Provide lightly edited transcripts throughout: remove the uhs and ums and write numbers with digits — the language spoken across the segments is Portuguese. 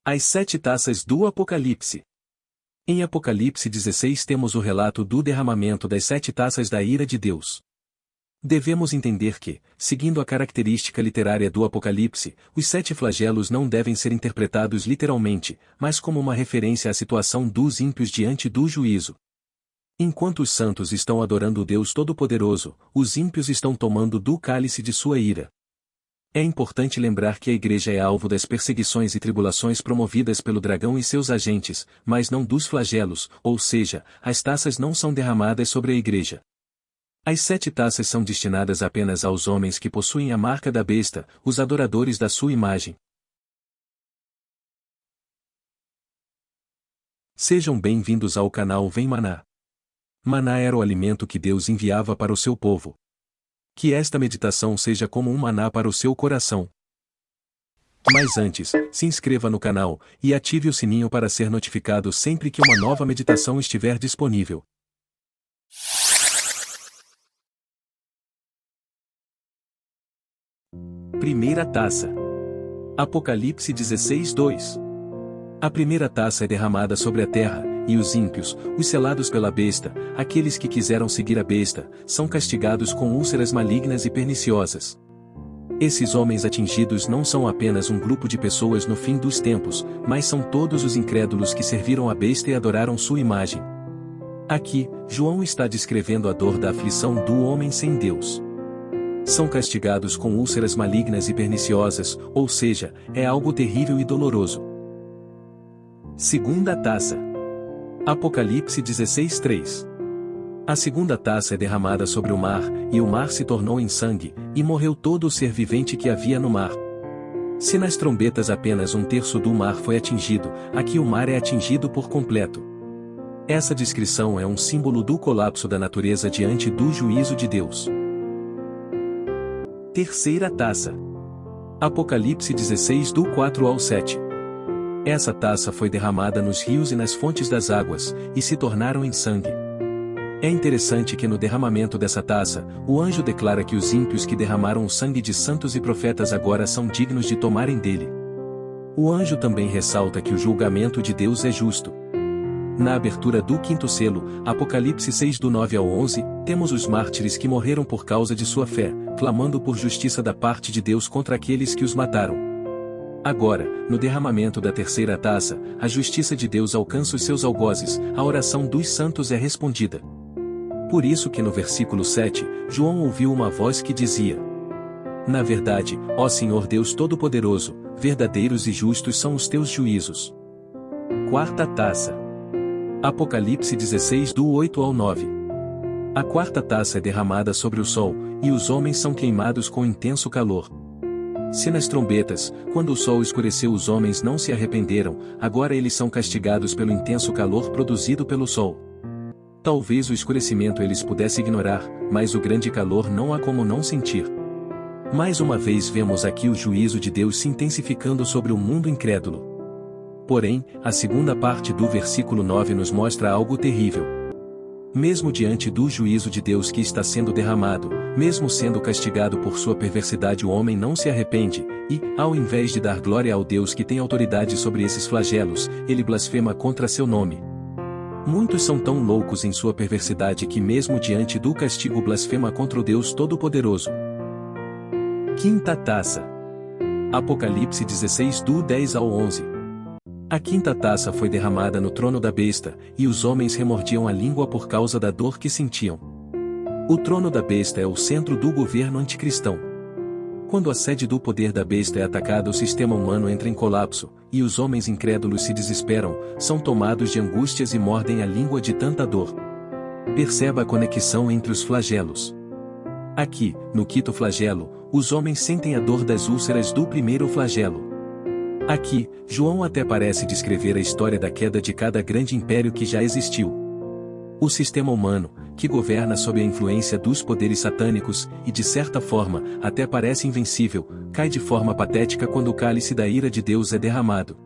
As 7 taças do Apocalipse. Em Apocalipse 16 temos o relato do derramamento das 7 taças da ira de Deus. Devemos entender que, seguindo a característica literária do Apocalipse, os 7 flagelos não devem ser interpretados literalmente, mas como uma referência à situação dos ímpios diante do juízo. Enquanto os santos estão adorando o Deus Todo-Poderoso, os ímpios estão tomando do cálice de sua ira. É importante lembrar que a igreja é alvo das perseguições e tribulações promovidas pelo dragão e seus agentes, mas não dos flagelos, ou seja, as taças não são derramadas sobre a igreja. As 7 taças são destinadas apenas aos homens que possuem a marca da besta, os adoradores da sua imagem. Sejam bem-vindos ao canal Vem Maná. Maná era o alimento que Deus enviava para o seu povo. Que esta meditação seja como um maná para o seu coração. Mas antes, se inscreva no canal e ative o sininho para ser notificado sempre que uma nova meditação estiver disponível. Primeira taça. Apocalipse 16:2. A primeira taça é derramada sobre a terra, e os ímpios, os selados pela besta, aqueles que quiseram seguir a besta, são castigados com úlceras malignas e perniciosas. Esses homens atingidos não são apenas um grupo de pessoas no fim dos tempos, mas são todos os incrédulos que serviram a besta e adoraram sua imagem. Aqui, João está descrevendo a dor da aflição do homem sem Deus. São castigados com úlceras malignas e perniciosas, ou seja, é algo terrível e doloroso. Segunda taça. Apocalipse 16:3. A segunda taça é derramada sobre o mar, e o mar se tornou em sangue, e morreu todo o ser vivente que havia no mar. Se nas trombetas apenas 1/3 do mar foi atingido, aqui o mar é atingido por completo. Essa descrição é um símbolo do colapso da natureza diante do juízo de Deus. Terceira taça. Apocalipse 16 do 4 ao 7. Essa taça foi derramada nos rios e nas fontes das águas, e se tornaram em sangue. É interessante que no derramamento dessa taça, o anjo declara que os ímpios que derramaram o sangue de santos e profetas agora são dignos de tomarem dele. O anjo também ressalta que o julgamento de Deus é justo. Na abertura do 5º selo, Apocalipse 6 do 9 ao 11, temos os mártires que morreram por causa de sua fé, clamando por justiça da parte de Deus contra aqueles que os mataram. Agora, no derramamento da terceira taça, a justiça de Deus alcança os seus algozes, a oração dos santos é respondida. Por isso que no versículo 7, João ouviu uma voz que dizia: Na verdade, ó Senhor Deus Todo-Poderoso, verdadeiros e justos são os teus juízos. Quarta taça. Apocalipse 16 do 8 ao 9. A quarta taça é derramada sobre o sol, e os homens são queimados com intenso calor. Se nas trombetas, quando o sol escureceu os homens não se arrependeram, agora eles são castigados pelo intenso calor produzido pelo sol. Talvez o escurecimento eles pudessem ignorar, mas o grande calor não há como não sentir. Mais uma vez vemos aqui o juízo de Deus se intensificando sobre o mundo incrédulo. Porém, a segunda parte do versículo 9 nos mostra algo terrível. Mesmo diante do juízo de Deus que está sendo derramado, mesmo sendo castigado por sua perversidade, o homem não se arrepende, e, ao invés de dar glória ao Deus que tem autoridade sobre esses flagelos, ele blasfema contra seu nome. Muitos são tão loucos em sua perversidade que mesmo diante do castigo blasfema contra o Deus Todo-Poderoso. Quinta taça. Apocalipse 16 do 10 ao 11. A quinta taça foi derramada no trono da besta, e os homens remordiam a língua por causa da dor que sentiam. O trono da besta é o centro do governo anticristão. Quando a sede do poder da besta é atacada, o sistema humano entra em colapso, e os homens incrédulos se desesperam, são tomados de angústias e mordem a língua de tanta dor. Perceba a conexão entre os flagelos. Aqui, no quinto flagelo, os homens sentem a dor das úlceras do primeiro flagelo. Aqui, João até parece descrever a história da queda de cada grande império que já existiu. O sistema humano, que governa sob a influência dos poderes satânicos, e de certa forma, até parece invencível, cai de forma patética quando o cálice da ira de Deus é derramado.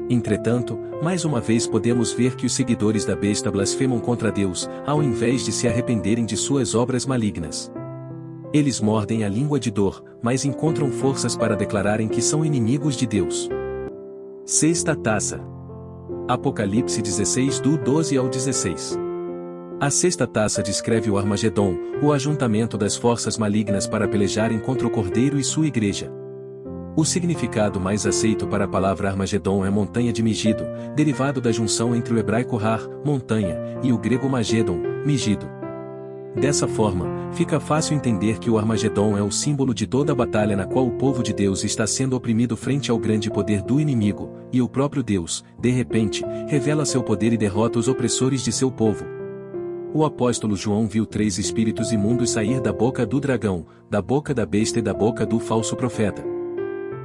Entretanto, mais uma vez podemos ver que os seguidores da besta blasfemam contra Deus, ao invés de se arrependerem de suas obras malignas. Eles mordem a língua de dor, mas encontram forças para declararem que são inimigos de Deus. Sexta taça. Apocalipse 16 do 12 ao 16. A sexta taça descreve o Armagedon, o ajuntamento das forças malignas para pelejarem contra o Cordeiro e sua igreja. O significado mais aceito para a palavra Armagedon é montanha de Megido, derivado da junção entre o hebraico Har, montanha, e o grego Magedon, Megido. Dessa forma, fica fácil entender que o Armagedon é o símbolo de toda a batalha na qual o povo de Deus está sendo oprimido frente ao grande poder do inimigo, e o próprio Deus, de repente, revela seu poder e derrota os opressores de seu povo. O apóstolo João viu 3 espíritos imundos sair da boca do dragão, da boca da besta e da boca do falso profeta.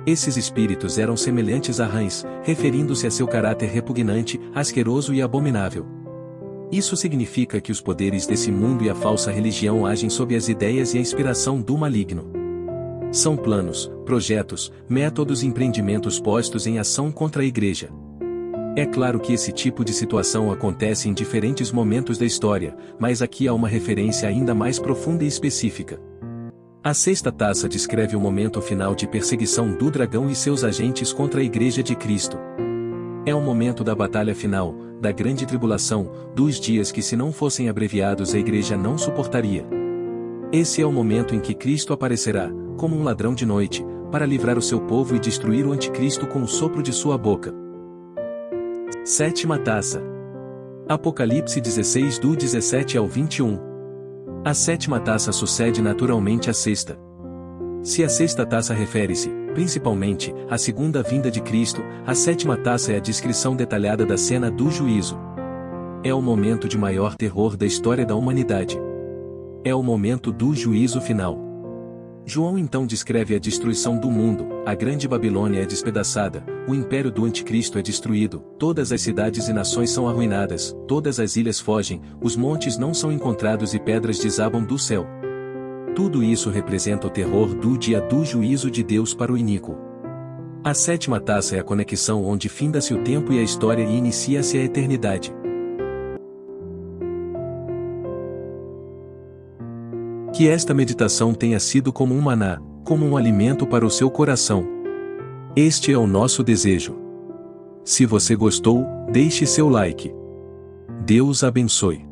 Esses espíritos eram semelhantes a rãs, referindo-se a seu caráter repugnante, asqueroso e abominável. Isso significa que os poderes desse mundo e a falsa religião agem sob as ideias e a inspiração do maligno. São planos, projetos, métodos e empreendimentos postos em ação contra a igreja. É claro que esse tipo de situação acontece em diferentes momentos da história, mas aqui há uma referência ainda mais profunda e específica. A sexta taça descreve o momento final de perseguição do dragão e seus agentes contra a igreja de Cristo. É o momento da batalha final, da grande tribulação, dos dias que se não fossem abreviados a igreja não suportaria. Esse é o momento em que Cristo aparecerá, como um ladrão de noite, para livrar o seu povo e destruir o anticristo com o sopro de sua boca. Sétima taça. Apocalipse 16 do 17 ao 21. A sétima taça sucede naturalmente à sexta. Se a sexta taça refere-se, principalmente, à segunda vinda de Cristo, a sétima taça é a descrição detalhada da cena do juízo. É o momento de maior terror da história da humanidade. É o momento do juízo final. João então descreve a destruição do mundo, a grande Babilônia é despedaçada, o império do anticristo é destruído, todas as cidades e nações são arruinadas, todas as ilhas fogem, os montes não são encontrados e pedras desabam do céu. Tudo isso representa o terror do dia do juízo de Deus para o iníquo. A sétima taça é a conexão onde finda-se o tempo e a história e inicia-se a eternidade. Que esta meditação tenha sido como um maná, como um alimento para o seu coração. Este é o nosso desejo. Se você gostou, deixe seu like. Deus abençoe.